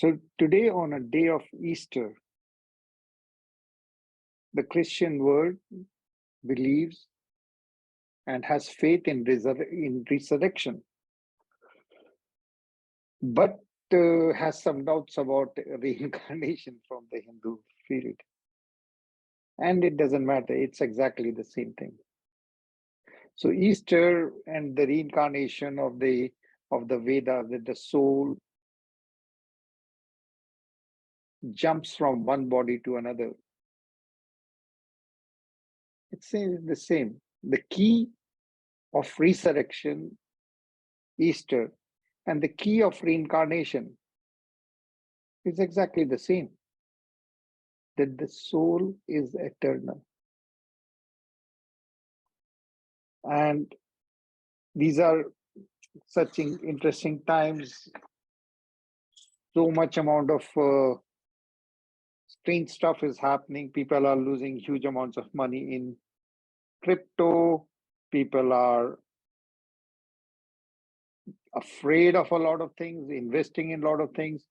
So today, on a day of Easter, the Christian world believes and has faith in resurrection, but has some doubts about reincarnation from the Hindu field. And it doesn't matter, it's exactly the same thing. So Easter and the reincarnation of the Veda, that the soul jumps from one body to another. It's the same. The key of resurrection, Easter, and the key of reincarnation is exactly the same, that the soul is eternal. And these are such interesting times. So much amount of strange stuff is happening. People are losing huge amounts of money in crypto. People are afraid of a lot of things, investing in a lot of things.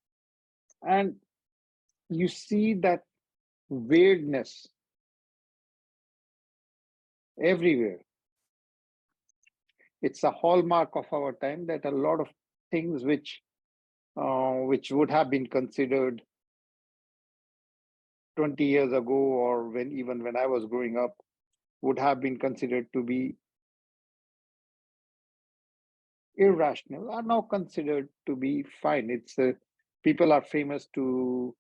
And you see that weirdness everywhere. It's a hallmark of our time that a lot of things which would have been considered 20 years ago, or even when I was growing up, would have been considered to be irrational, are now considered to be fine. It's people are famous to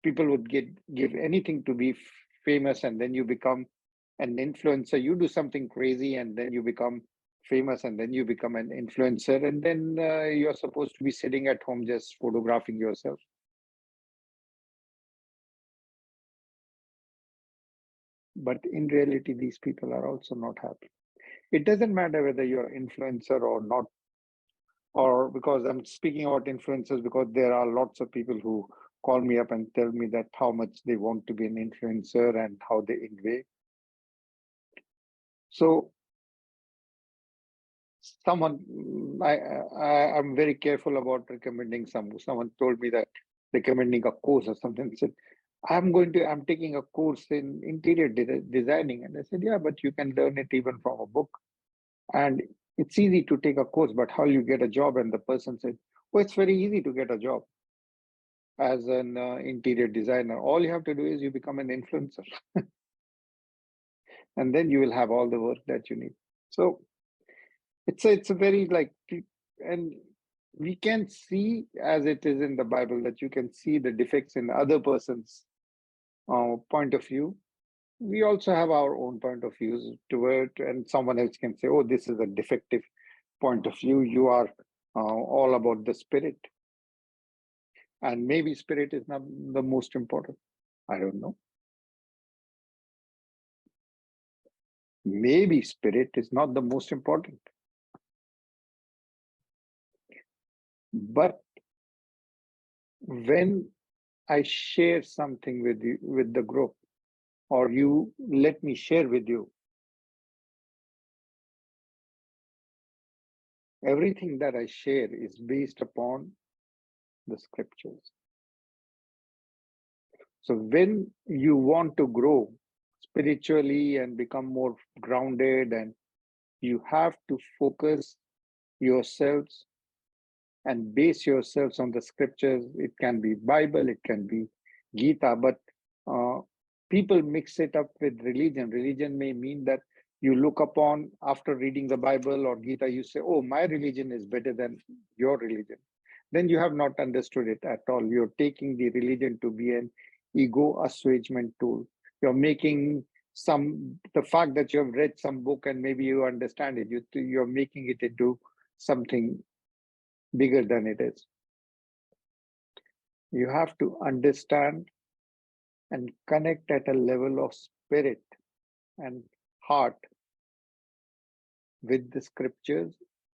people would give anything to be famous, and then you become an influencer. You do something crazy, and then you become famous, and then you become an influencer, and then you're supposed to be sitting at home just photographing yourself. But in reality, these people are also not happy. It doesn't matter whether you're an influencer or not, or because I'm speaking about influencers because there are lots of people who call me up and tell me that how much they want to be an influencer and how they invade. So I'm very careful about recommending someone told me that recommending a course or something. Said, I'm taking a course in interior designing. And I said, yeah, but you can learn it even from a book. And it's easy to take a course, but how you get a job? And the person said, oh, it's very easy to get a job as an interior designer. All you have to do is you become an influencer. And then you will have all the work that you need. So it's a very and we can see, as it is in the Bible, that you can see the defects in other person's point of view. We also have our own point of views to it, and someone else can say, oh, this is a defective point of view. You are all about the spirit. And maybe spirit is not the most important. I don't know. Maybe spirit is not the most important. But when I share something with you, with the group, or you let me share with you, everything that I share is based upon the scriptures. So when you want to grow spiritually and become more grounded, and you have to focus yourselves and base yourselves on the scriptures. It can be Bible, it can be Gita, but people mix it up with religion. Religion may mean that you look upon, after reading the Bible or Gita, you say, oh, my religion is better than your religion. Then you have not understood it at all. You're taking the religion to be an ego assuagement tool. You're making the fact that you have read some book and maybe you understand it, you're making it into something bigger than it is. You have to understand and connect at a level of spirit and heart with the scriptures,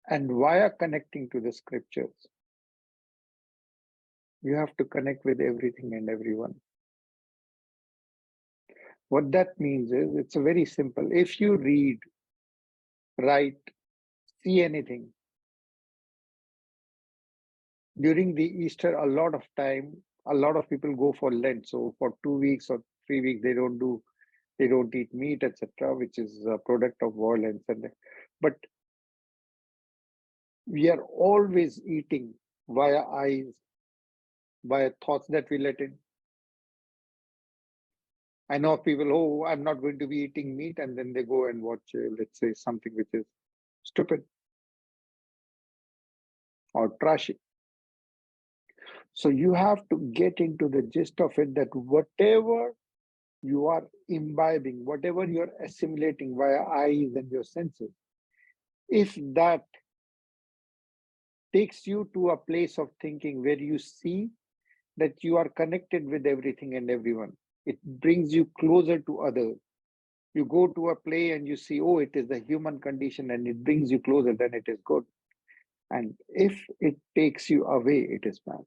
and via connecting to the scriptures, you have to connect with everything and everyone. What that means is, it's a very simple. If you read, write, see anything, During the Easter, a lot of time, a lot of people go for Lent. So for 2 weeks or 3 weeks, they don't eat meat, etc., which is a product of violence. But we are always eating via eyes, via thoughts that we let in. I know of people, oh, I'm not going to be eating meat, and then they go and watch, let's say, something which is stupid or trashy. So you have to get into the gist of it, that whatever you are imbibing, whatever you're assimilating via eyes and your senses, if that takes you to a place of thinking where you see that you are connected with everything and everyone, it brings you closer to others. You go to a play and you see, oh, it is the human condition and it brings you closer, then it is good. And if it takes you away, it is bad.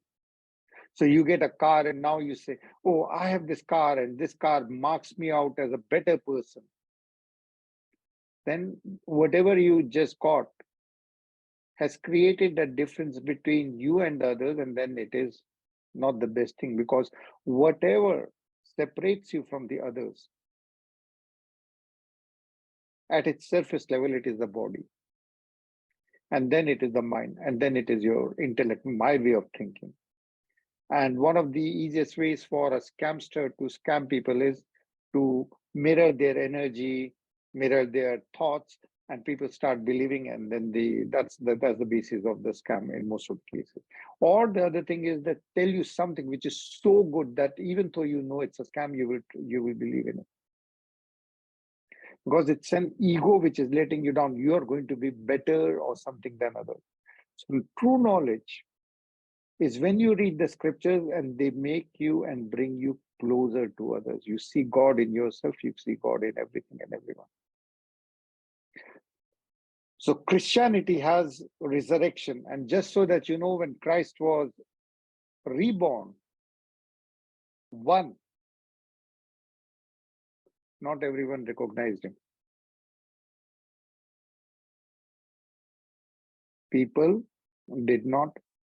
So you get a car and now you say, oh, I have this car and this car marks me out as a better person. Then whatever you just got has created a difference between you and the others, and then it is not the best thing, because whatever separates you from the others, at its surface level, it is the body, and then it is the mind, and then it is your intellect, my way of thinking. And one of the easiest ways for a scamster to scam people is to mirror their energy, mirror their thoughts, and people start believing, and then that's the basis of the scam in most of the cases. Or the other thing is that tell you something which is so good that even though you know it's a scam, you will believe in it. Because it's an ego which is letting you down. You are going to be better or something than others. So true knowledge is when you read the scriptures and they make you and bring you closer to others. You see God in yourself, you see God in everything and everyone. So Christianity has resurrection. And just so that you know, when Christ was reborn, one, not everyone recognized him. People did not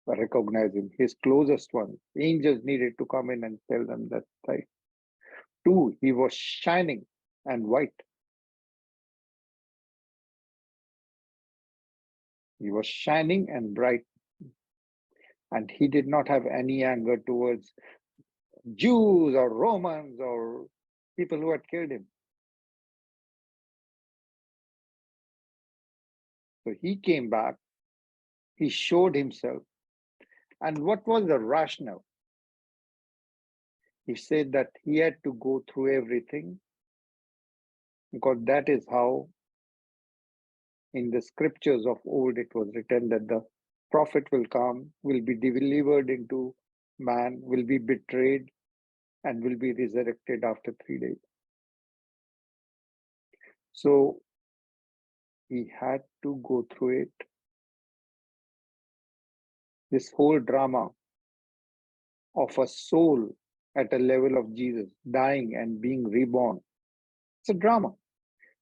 recognize him. His closest ones, angels needed to come in and tell them that. Right. Two, he was shining and white. He was shining and bright. And he did not have any anger towards Jews or Romans or people who had killed him. So he came back, he showed himself. And what was the rationale? He said that he had to go through everything because that is how in the scriptures of old it was written that the prophet will come, will be delivered into man, will be betrayed, and will be resurrected after 3 days. So he had to go through it. This whole drama of a soul at a level of Jesus dying and being reborn. It's a drama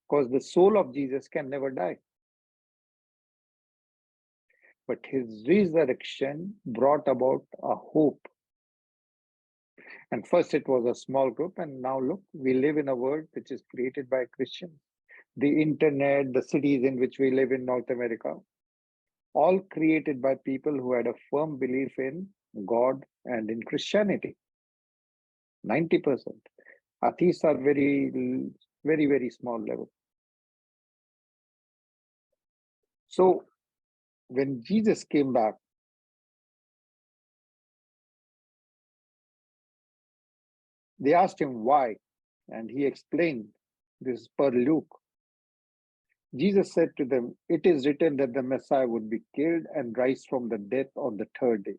because the soul of Jesus can never die. But his resurrection brought about a hope. And first it was a small group, and now look, we live in a world which is created by Christians. The internet, the cities in which we live in North America, all created by people who had a firm belief in God and in Christianity. 90%. Atheists are very, very, very small level. So when Jesus came back, they asked him why, and he explained this per Luke. Jesus said to them, "It is written that the Messiah would be killed and rise from the death on the third day.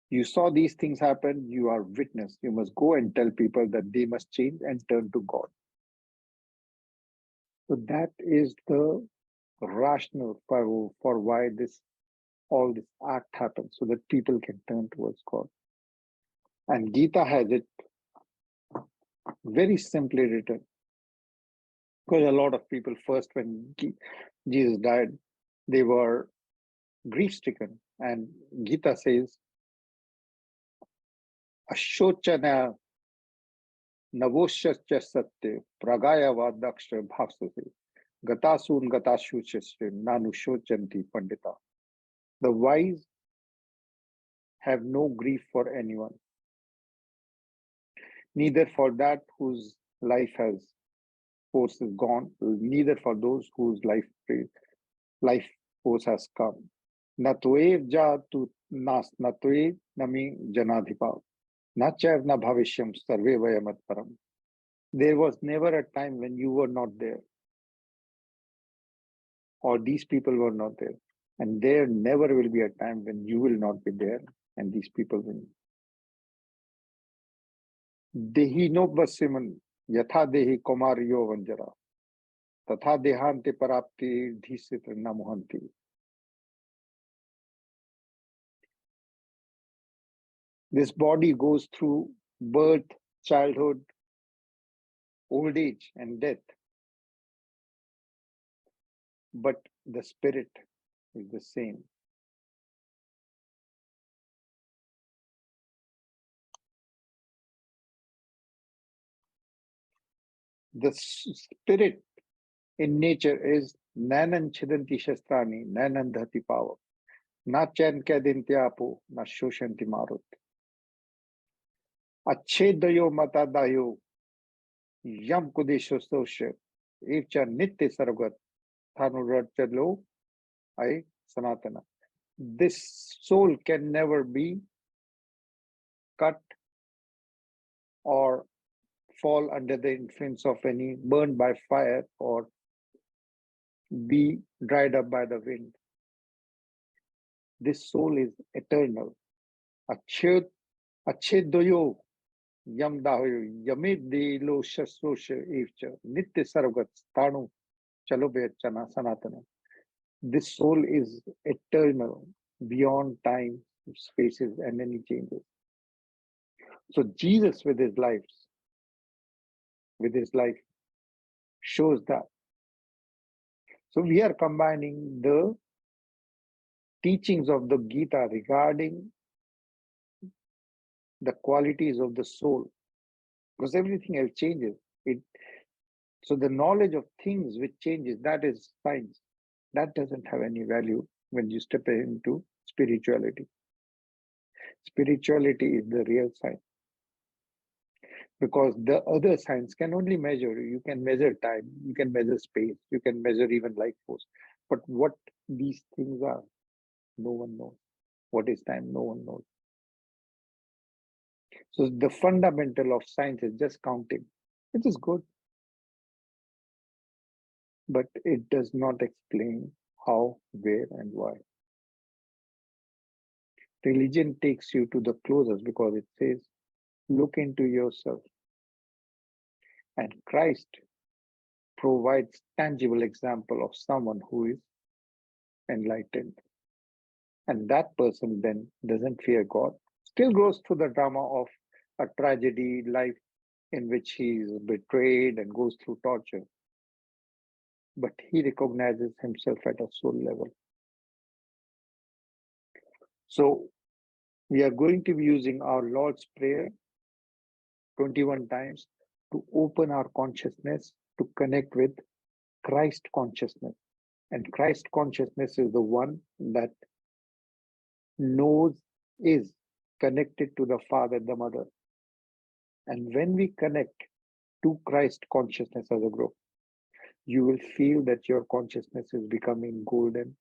You saw these things happen, you are witness. You must go and tell people that they must change and turn to God." So that is the rationale for why all this act happens, so that people can turn towards God. And Gita has it very simply written. Because a lot of people first, when Jesus died, they were grief-stricken. And Gita says, Ashochana navoshya satya pragayava daksha bhavsase gatasun gatashuchasya nanushochanti pandita. The wise have no grief for anyone, neither for that whose force is gone, neither for those whose life force has come. Natvev jatu nas natvev nami janadhipa. Nachav na bhavishyam sarve vayamat param. There was never a time when you were not there, or these people were not there. And there never will be a time when you will not be there, and these people will. Dehi no basiman yatha dehi komaryo vanjara. Tatha dehante parapti dhisitra namuhanti. This body goes through birth, childhood, old age, and death. But the spirit is the same. The spirit in nature is nanan chidanti shastrani, nanan dhati pava. Na chan kadintyapo, na shoshanti marut. Achhedayo matadayo, yam kudesho sosha, evcha nitya sarvat, thanurachalo, I sanatana. This soul can never be cut or fall under the influence of any, burned by fire, or be dried up by the wind. This soul is eternal. Achhedoyo yam dahoyo yamid delo shasosha evcha nitya sarvat stanu chalobhyachana sanatana. This soul is eternal, beyond time, spaces, and any changes. So Jesus with his life shows that. So we are combining the teachings of the Gita regarding the qualities of the soul, because everything else changes. So the knowledge of things which changes, that is science. That doesn't have any value when you step into spirituality. Spirituality is the real science. Because the other science can only measure, you can measure time, you can measure space, you can measure even life force. But what these things are, no one knows. What is time? No one knows. So the fundamental of science is just counting, which is good. But it does not explain how, where, and why. Religion takes you to the closest because it says, look into yourself. And Christ provides tangible example of someone who is enlightened. And that person then doesn't fear God, still goes through the drama of a tragedy, life in which he is betrayed and goes through torture. But he recognizes himself at a soul level. So we are going to be using our Lord's Prayer 21 times to open our consciousness to connect with Christ consciousness. And Christ consciousness is the one that knows, is connected to the Father, the Mother. And when we connect to Christ consciousness as a group, you will feel that your consciousness is becoming golden.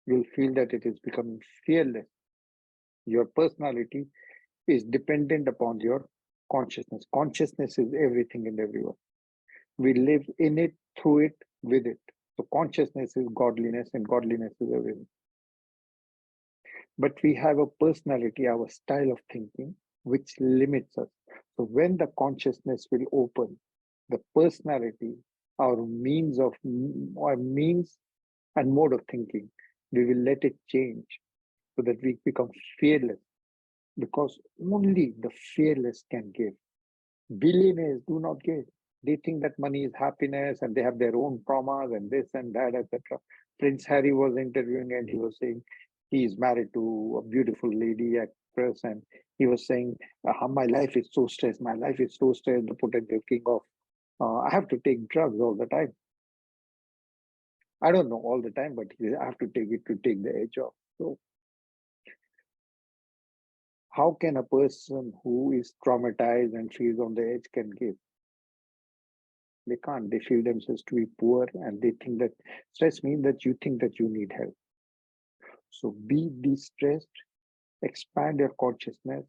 You'll feel that it is becoming fearless. Your personality is dependent upon your consciousness. Consciousness is everything and everyone. We live in it, through it, with it. So consciousness is godliness, and godliness is everything. But we have a personality, our style of thinking, which limits us. So when the consciousness will open, the personality, our means and mode of thinking, we will let it change so that we become fearless, because only the fearless can give. Billionaires do not give. They think that money is happiness and they have their own traumas and this and that, etc. Prince Harry was interviewing, and he was saying he is married to a beautiful lady actress, and he was saying, "My life is so stressed. My life is so stressed. The potential king of, I have to take drugs all the time. I don't know all the time, but I have to take it to take the edge off." So, how can a person who is traumatized and feels on the edge can give? They can't. They feel themselves to be poor, and they think that stress means that you think that you need help. So be de-stressed, expand your consciousness.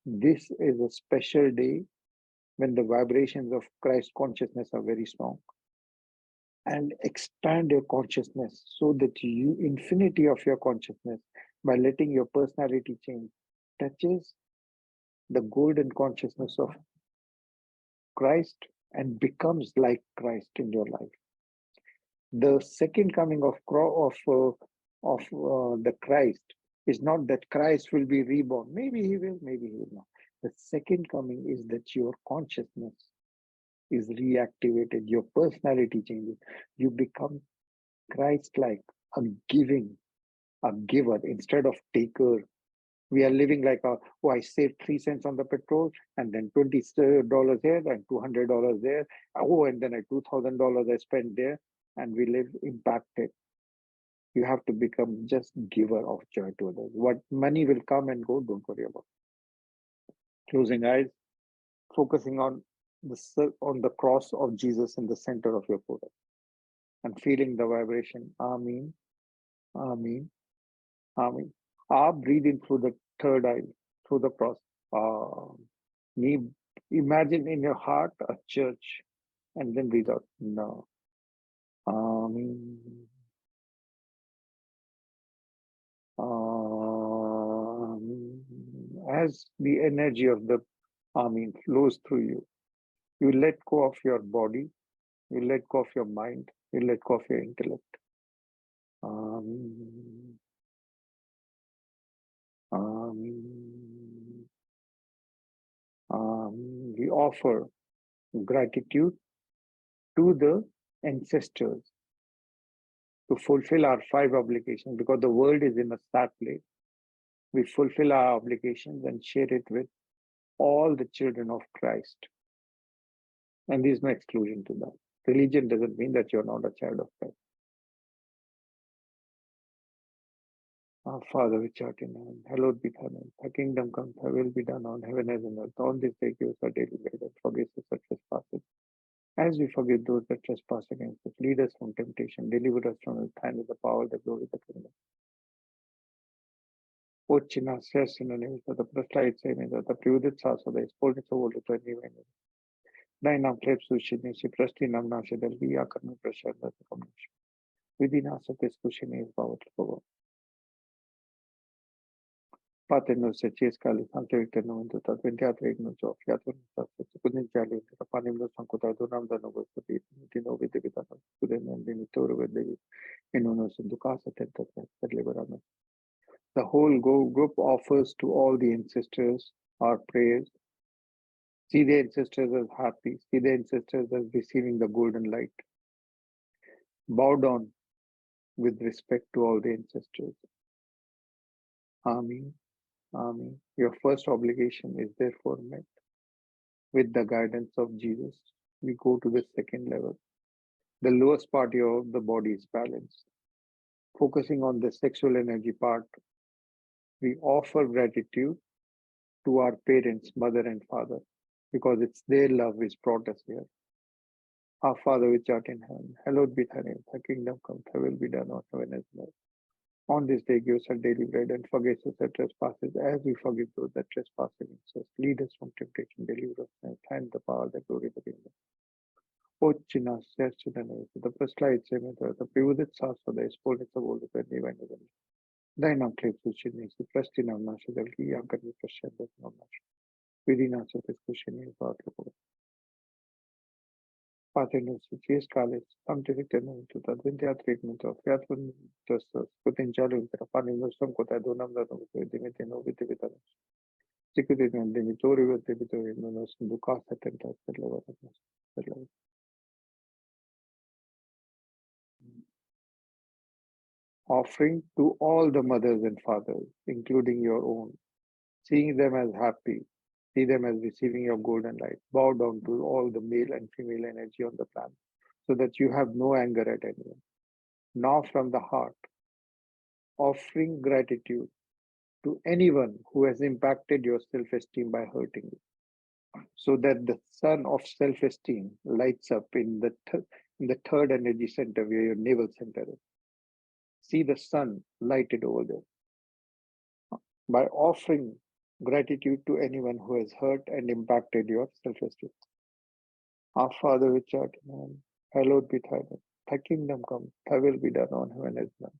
This is a special day when the vibrations of Christ consciousness are very strong. And expand your consciousness so that you, infinity of your consciousness, by letting your personality change, touches the golden consciousness of Christ and becomes like Christ in your life. The second coming of the Christ is not that Christ will be reborn. Maybe he will, maybe he will not. The second coming is that your consciousness is reactivated, your personality changes. You become Christ-like, a giver instead of taker. We are living like I saved 3 cents on the petrol and then $20 here and $200 there. Oh, and then $2,000 I spent there, and we live impacted. You have to become just giver of joy to others. What money will come and go, don't worry about. Closing eyes, focusing on the cross of Jesus in the center of your forehead and feeling the vibration. Amen, Amen, Amen. Breathe in through the third eye, through the cross. Imagine in your heart a church, and then breathe out. No. Amen. Amen. As the energy of the Amen flows through you, you let go of your body, you let go of your mind, you let go of your intellect. Amen. Amen. We offer gratitude to the ancestors to fulfill our 5 obligations, because the world is in a sad place. We fulfill our obligations and share it with all the children of Christ. And there is no exclusion to that. Religion doesn't mean that you're not a child of Christ. Our Father which art in heaven, hallowed be thy name. Thy kingdom come, thy will be done on heaven as on earth. On this day give us our daily bread, and forgive us our trespasses, as we forgive those that trespass against us. Lead us from temptation, deliver us from the thine is the power, the glory, the kingdom. Отче наш, сердце на небесах, да прославится имя Твое, да пребудет царство, да исполнится воля Твоя на небе. Дай нам хлеб насущный, прости нам наши долги, яко мы прощаем должникам нашим. Веди нас от искушения, избавь от злого. Pater nostro che scali, anche il momento da 23 non so, fiato non so, secondo giallo, da pane non so ancora donam da nuovo di nuovo di vita, secondo il dimitore vede e non so ducasa tenta per liberarmi. The whole group offers to all the ancestors our prayers. See the ancestors as happy, see the ancestors as receiving the golden light. Bow down with respect to all the ancestors. Amen. Amen. Your first obligation is therefore met. With the guidance of Jesus, we go to the second level. The lowest part of the body is balanced. Focusing on the sexual energy part, we offer gratitude to our parents, mother and father, because it's their love which brought us here. Our Father which art in heaven, hallowed be thy name. Thy kingdom come, thy will be done on heaven as on earth. On this day, give us our daily bread, and forgive us our trespasses, as we forgive those that trespass against us. Lead us from temptation, deliver us from evil, the power, the glory, the kingdom. Отче наш, сердце на небесах, да прославится имя Твое, да пребудет царство, да исполнится воля Твоя на земле. Дай нам хлеб насущный, прости нам наши долги, яко мы прощаем должникам нашим. Веди нас от искушения, избавь от злого. Pater nostro, qui scales, sanctificate nomen tuum, adveniat regnum tuum, fiat voluntas tua, ut in cielo et terra panem nostrum quotidianum donam da nobis et dimitte nobis debitanos. Sicut et non dimitoribus debitoribus, non nos inducas et tentas per liberas nos. offering to all the mothers and fathers, including your own, seeing them as happy, see them as receiving your golden light. Bow down to all the male and female energy on the planet so that you have no anger at anyone. Now, from the heart, offering gratitude to anyone who has impacted your self esteem by hurting you, so that the sun of self esteem lights up in in the third energy center where your navel center is. See the sun lighted over there by offering gratitude to anyone who has hurt and impacted your self esteem. Our Father which art in heaven, hallowed be thy name. Thy kingdom come, thy will be done on heaven as on earth.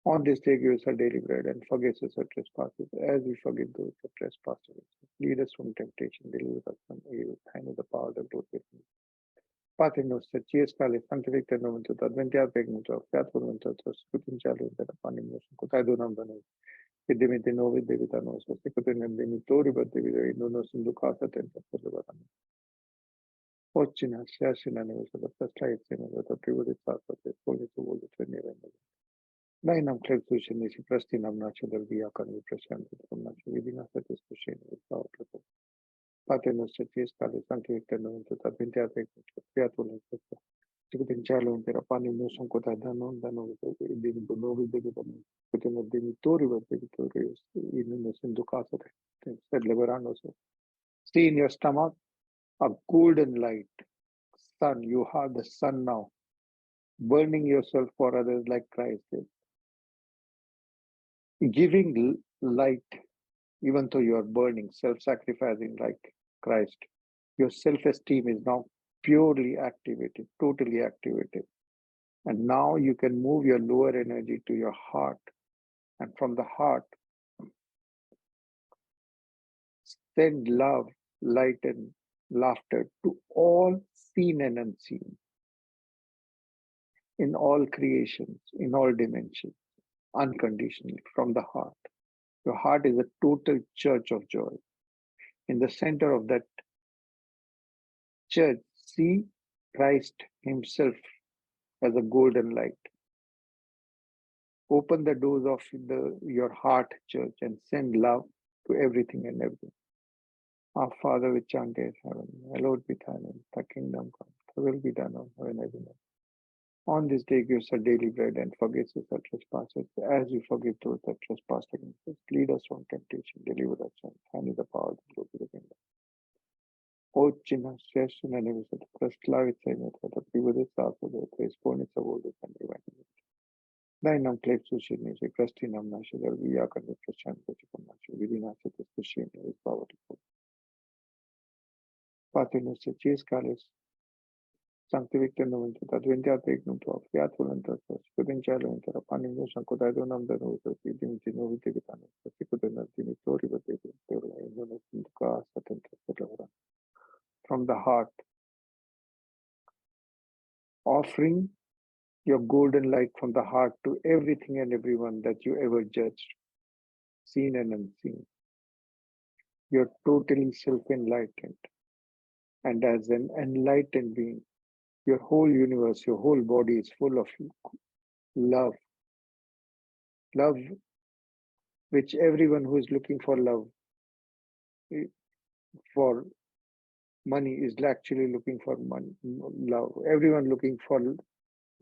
On this day give us our daily bread and forgive us our trespasses as we forgive those who trespass against us. Lead us from temptation, deliver us from evil. Thine is the power, the glory, Pater noster, cies cale, sanctificate nomen tuum, adveniat regnum tuum, fiat voluntas tua, scutum cielo et terra panem nostrum, quod donam da nobis, et dimitte nobis debita nostra, sicut in demitoribus debita, et non nos inducas a tentationem, Ocina, Shashina, the first light, the privilege of the Holy to all the 20. Nainam Clercution is Prestinam Natural Via Can present from Natural within a satisfaction without level. Patenus Churches, Kali, Sanctificate, to the Vintia, Fiatul, Ticketing Chalo, Terapani, Motion Kotadano, Dano, Dino, Novi, Devitan, within a Dimitori, but Devitorius, even the Sinducasa, said Leverano. See in your stomach a golden light. Sun, you have the sun now, burning yourself for others like Christ did. Giving light, even though you are burning, self-sacrificing like Christ. Your self-esteem is now purely activated, totally activated. And now you can move your lower energy to your heart. And from the heart, send love, light, and laughter to all seen and unseen, in all creations, in all dimensions, unconditionally, from the heart. Your heart is a total church of joy. In the center of that church, see Christ Himself as a golden light. Open the doors of your heart, church, and send love to everything and everything. Our Father which art in heaven, hallowed be thy name. Thy kingdom come, thy will be done on heaven as on earth. On this day, give us our daily bread and forgive us our trespasses, as we forgive those that trespass against us. Lead us from temptation, deliver us from thine is the power, the glory, the kingdom. Отче священная невысота, прославится имя Твое, да пребудет царство Твое, да исполнится воля Твоя. Дай нам хлеб сущий, и прости нам наши долги, яко мы прощаем противникам нашим, веди нас от искушения, и избавь от Pater nostro, cies cales, sanctificate nomen tuum, adveniat regnum tuum, fiat voluntas tua, sicut in cielo et terra panem nostrum quotidianum da nobis, et dimitte nobis debita nostra, sicut in dimitoribus debitoribus, et non nos inducas a tentationem. From the heart, offering your golden light from the heart to everything and everyone that you ever judged, seen and unseen. You're totally self-enlightened. And as an enlightened being, your whole universe, your whole body is full of love. Love, which everyone who is looking for love, for money, is actually looking for money, love. Everyone looking for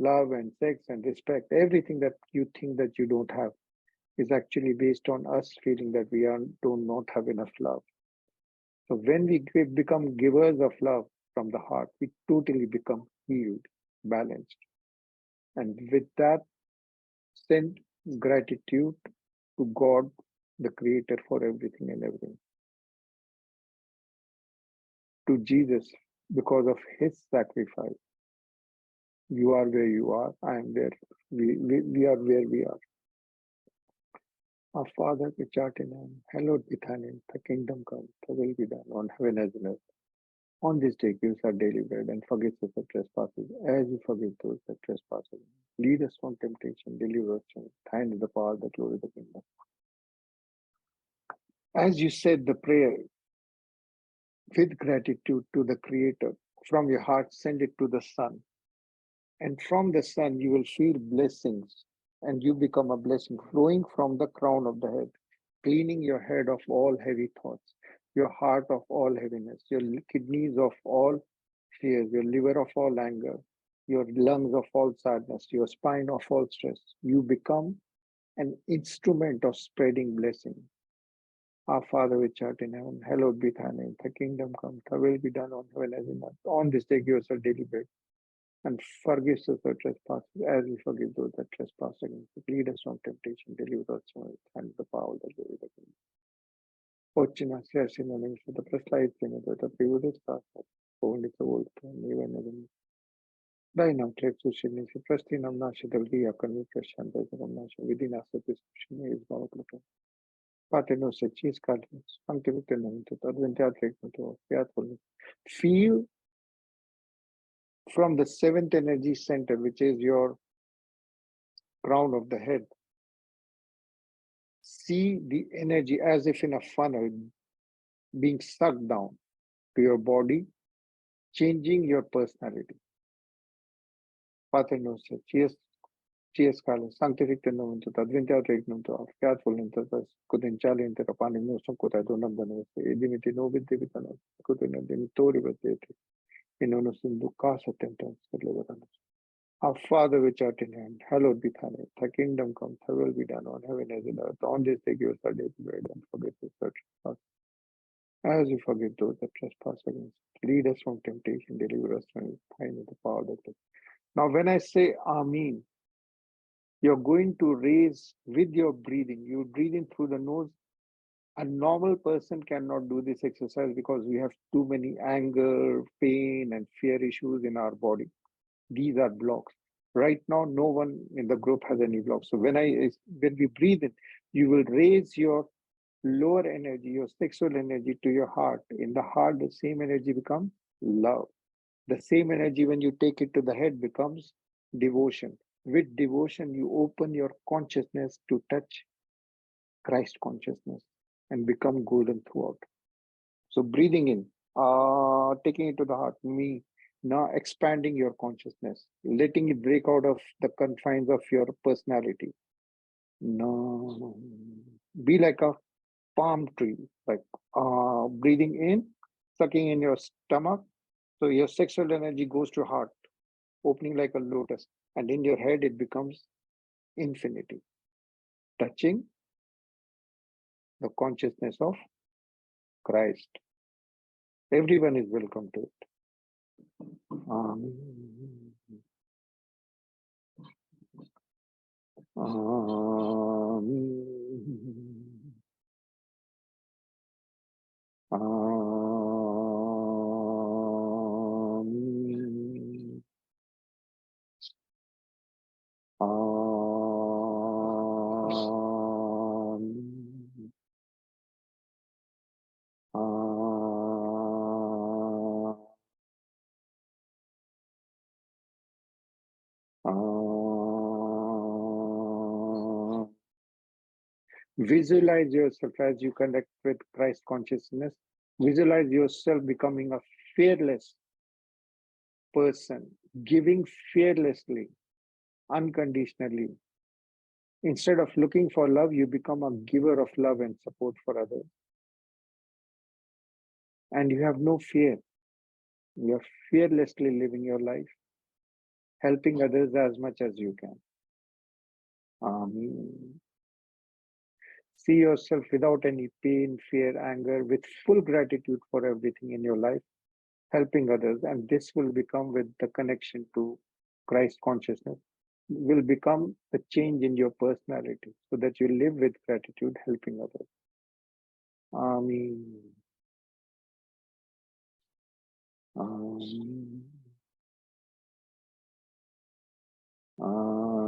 love and sex and respect, everything that you think that you don't have is actually based on us feeling that we do not have enough love. So when we become givers of love from the heart, we totally become healed, balanced. And with that, send gratitude to God, the Creator, for everything and everything. To Jesus, because of His sacrifice. You are where you are, I am there. We are where we are. Our Father which art in heaven, hallowed be thy name. Thy kingdom come, thy will be done on heaven as on earth. On this day, give us our daily bread and forgive us our trespasses, as we forgive those that trespass against us. Lead us from temptation, deliver us from thine is the power, the glory, the kingdom. As you said the prayer with gratitude to the Creator, from your heart, send it to the sun. And from the sun, you will feel blessings and you become a blessing flowing from the crown of the head, cleaning your head of all heavy thoughts, your heart of all heaviness, your kidneys of all fears, your liver of all anger, your lungs of all sadness, your spine of all stress. You become an instrument of spreading blessing. Our Father which art in heaven, hallowed be thy name. Thy kingdom come, thy will be done on heaven as in earth. On this day give us our daily bread, and forgive us our trespasses as we forgive those that trespass against us. Lead us from temptation, deliver us from evil, and the power that glory the kingdom. Отче наш, свящий на нем, что прославится имя Твое, приводит спасать, полнится воля Твоя, милая на земле. Дай нам хлеб сущий, прости нам наши долги, яко мы прощаем долгам нашим, веди нас от искушения и избавь от лукавого. Pater noster, cheese cardinals, sanctificate nomen tuum, adveniat regnum tuum, fiat voluntas. Feel from the seventh energy center, which is your crown of the head. See the energy as if in a funnel being sucked down to your body, changing your personality. Pater noster, cheese cardinals, sanctificate nomen tuum, adveniat regnum tuum, fiat voluntas, cudentiale inter panem nostrum, quod ad unam da nos, et dimitti nobis debita nos, quod in dimitoribus et in nos inducas a temptationem, sed libera nos. Our Father which art in heaven, hallowed be thy name. Thy kingdom come, thy will be done on heaven as in earth. On this day give us our daily bread, and forgive us our trespasses, as we forgive those that trespass against us. Lead us from temptation, deliver us from evil. Thine is the power that is. Now, when I say Amen, you're going to raise with your breathing. You breathe in through the nose. A normal person cannot do this exercise because we have too many anger, pain, and fear issues in our body. These are blocks. Right now, no one in the group has any blocks. So when we breathe in, you will raise your lower energy, your sexual energy to your heart. In the heart, the same energy becomes love. The same energy, when you take it to the head, becomes devotion. With devotion, you open your consciousness to touch Christ consciousness and become golden throughout. So breathing in, taking it to the heart, me, now expanding your consciousness, letting it break out of the confines of your personality. No, be like a palm tree, like breathing in, sucking in your stomach. So your sexual energy goes to heart, opening like a lotus, and in your head it becomes infinity, touching the consciousness of Christ. Everyone is welcome to it. Amen. Amen. Amen. Visualize yourself as you connect with Christ consciousness. Visualize yourself becoming a fearless person, giving fearlessly, unconditionally. Instead of looking for love, you become a giver of love and support for others. And you have no fear. You are fearlessly living your life, helping others as much as you can. Amen. See yourself without any pain, fear, anger, with full gratitude for everything in your life, helping others. And this will become, with the connection to Christ consciousness, will become the change in your personality so that you live with gratitude, helping others. Amen. Amen. Amen.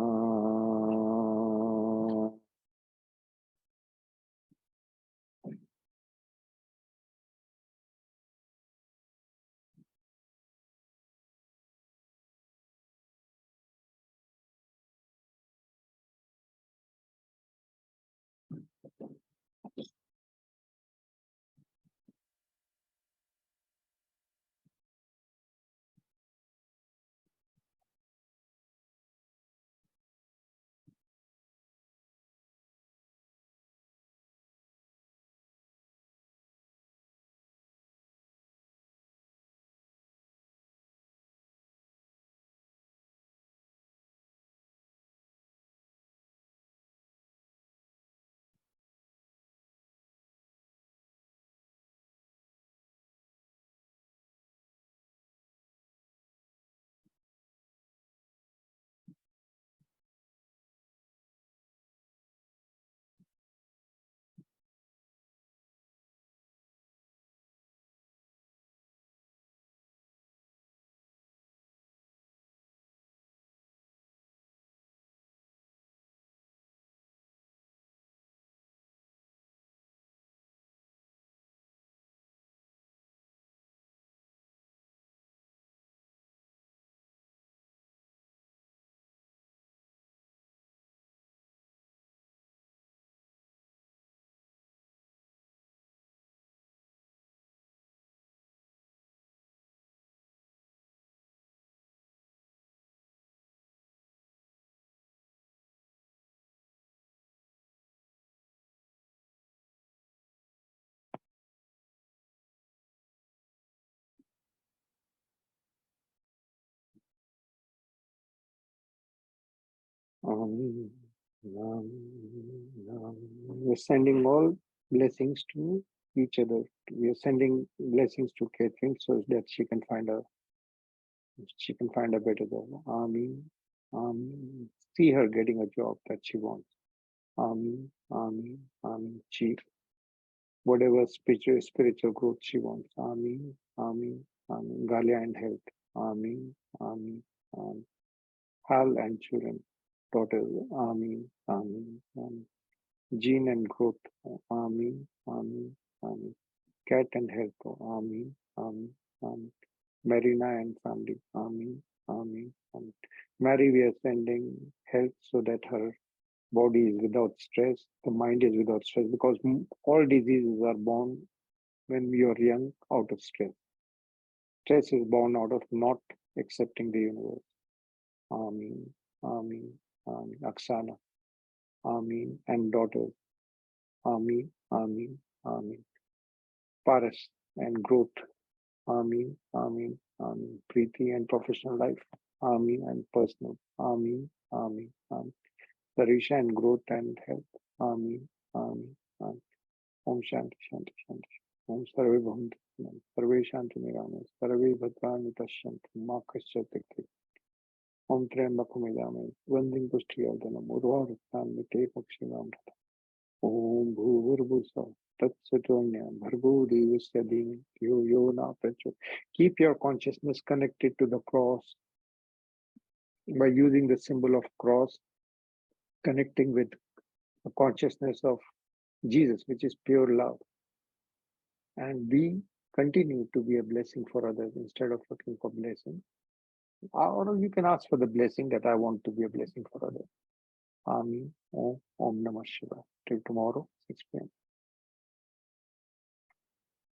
Amen. Amen. Amen. We're sending all blessings to each other. We are sending blessings to Catherine so that she can find a better job. Amen. Amen. See her getting a job that she wants. Amen. Amen. Amen. Chief, whatever spiritual growth she wants. Amen. Amen. Amen. Galia and health. Amen. Amen. Amen. Hal and children, daughters. Amen. Amen. Amen. Gene and growth. Amen. Amen. Amen. Cat and health. Amen. Amen. Amen. Marina and family. Amen. Amen. Amen. Mary, we are sending health so that her body is without stress, the mind is without stress, because all diseases are born when we are young out of stress. Stress is born out of not accepting the universe. Amen. Amen. Amen. Aksana. Amen. And daughters. Amen. Amen. Amen. Paras and growth. Amen. Amen. Amen. Preeti and professional life. Amen. And personal. Amen. Amen. Amen. Sarisha and growth and health. Amen. Amen. Amen. Om Shanti Shanti Shanti. Om Sarve Bhavantu. Sarve Shanti Nirame. Sarve Bhadrani Pashyanti. Ma Kasyate. Om Triambakam Yajame. Vanding Pushtiyardhanam. Urvarukam Mite Pakshimam. Om Bhuvurvusam. Tatsatonya. Bhargo Devasya Dhimi. Yo Yo Na Pracho. Keep your consciousness connected to the cross by using the symbol of cross, connecting with the consciousness of Jesus, which is pure love. And we continue to be a blessing for others instead of looking for blessing. Or you can ask for the blessing that I want to be a blessing for others. Amen. Om Namah Shivaya. Till tomorrow, 6 p.m.